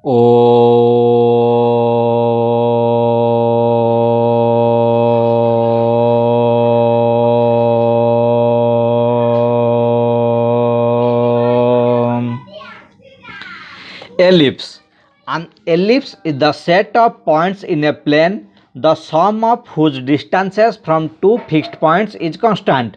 O ellipse. An ellipse is the set of points in a plane, the sum of whose distances from two fixed points is constant.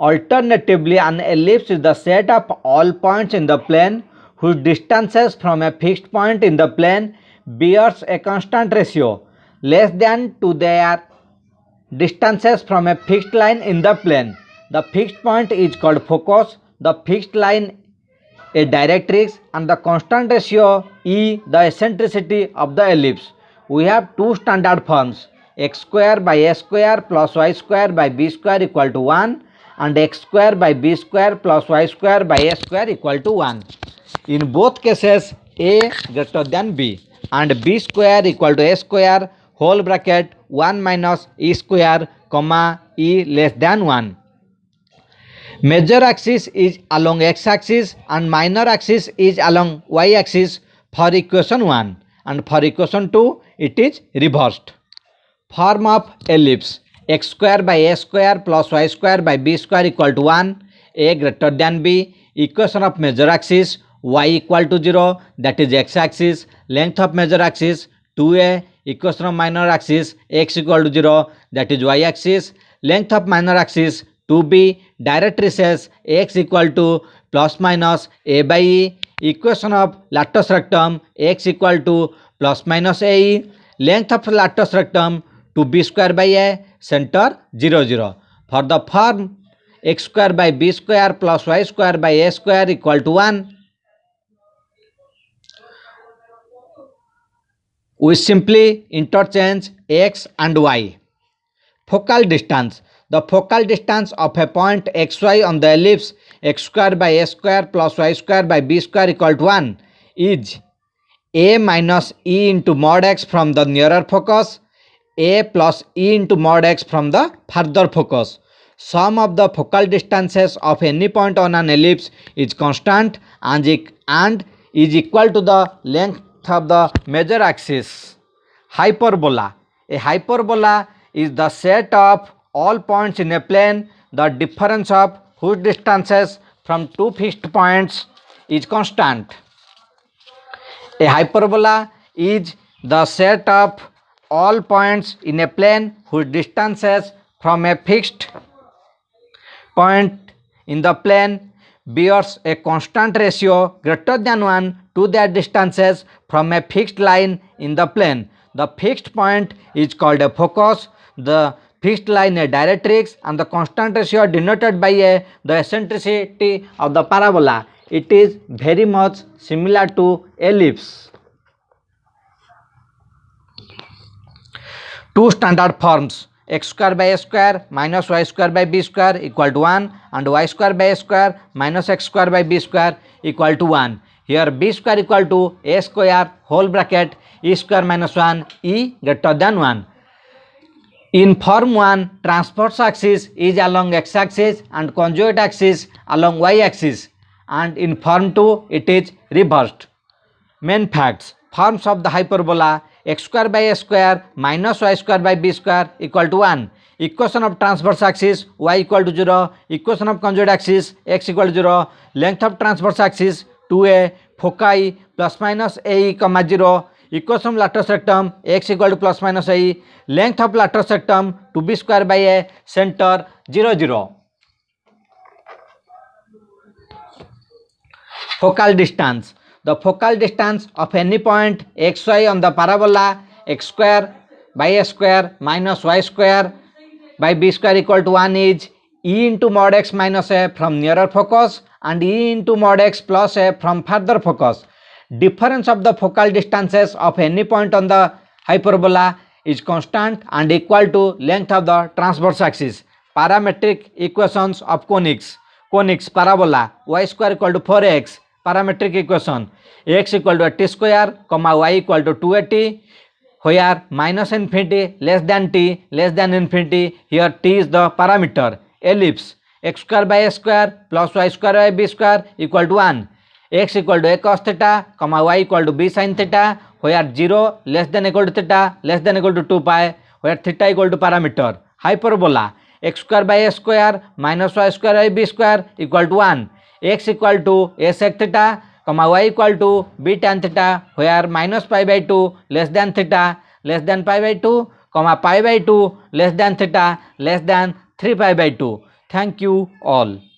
Alternatively, an ellipse is the set of all points in the plane whose distances from a fixed point in the plane bears a constant ratio less than to their distances from a fixed line in the plane. The fixed point is called focus, the fixed line a directrix, and the constant ratio E the eccentricity of the ellipse. We have two standard forms, x square by a square plus y square by b square equal to 1 and x square by b square plus y square by a square equal to 1. In both cases a greater than b and b square equal to a square whole bracket 1 minus e square comma e less than 1. Major axis is along x axis and minor axis is along y axis for equation 1, and for equation 2 it is reversed. Form of ellipse: x square by a square plus y square by b square equal to 1, a greater than b. Equation of major axis: y equal to 0, that is x axis. Length of major axis 2a. Equation of minor axis: x equal to 0, that is y axis. Length of minor axis 2b. Directrices: x equal to plus minus a by e. Equation of latus rectum: x equal to plus minus a. Length of latus rectum 2b square by a. Center 0 0. For the form x square by b square plus y square by a square equal to 1, we simply interchange x and y. Focal distance: the focal distance of a point xy on the ellipse x square by a square plus y square by b square equal to 1 is a minus e into mod x from the nearer focus, a plus e into mod x from the further focus. Sum of the focal distances of any point on an ellipse is constant and is equal to the length of the major axis. Hyperbola: a hyperbola is the set of all points in a plane, the difference of whose distances from two fixed points is constant. A hyperbola is the set of all points in a plane whose distances from a fixed point in the plane bears a constant ratio greater than 1 to their distances from a fixed line in the plane. The fixed point is called a focus, the fixed line a directrix, and the constant ratio denoted by a the eccentricity of the parabola. It is very much similar to ellipse. Two standard forms, x square by a square minus y square by b square equal to 1 and y square by a square minus x square by b square equal to 1. Here b square equal to a square whole bracket e square minus 1 e greater than 1. In form 1, transverse axis is along x axis and conjugate axis along y axis, and in form 2 it is reversed. Main facts: forms of the hyperbola: x square by a square minus y square by b square equal to 1. Equation of transverse axis: y equal to 0. Equation of conjugate axis: x equal to 0. Length of transverse axis 2a. Foci plus minus a comma 0. Equation of latus rectum: x equal to plus minus a. Length of latus rectum 2b square by a. Center 0 0. Focal distance: the focal distance of any point xy on the parabola x square by a square minus y square by b square equal to 1 is e into mod x minus a from nearer focus and e into mod x plus a from further focus. Difference of the focal distances of any point on the hyperbola is constant and equal to length of the transverse axis. Parametric equations of conics: parabola y square equal to 4x. Parametric equation: x equal to t square comma y equal to 2at, where minus infinity less than t less than infinity. Here t is the parameter. Ellipse: x square by a square plus y square by b square equal to 1. x equal to a cos theta, comma y equal to b sin theta, where 0 less than equal to theta less than equal to 2 pi, where theta equal to parameter. Hyperbola x square by a square minus y square by b square equal to 1. X equal to a sec theta, comma y equal to b tan theta, where minus pi by 2 less than theta less than pi by 2, comma pi by 2 less than theta less than 3 pi by 2. Thank you all.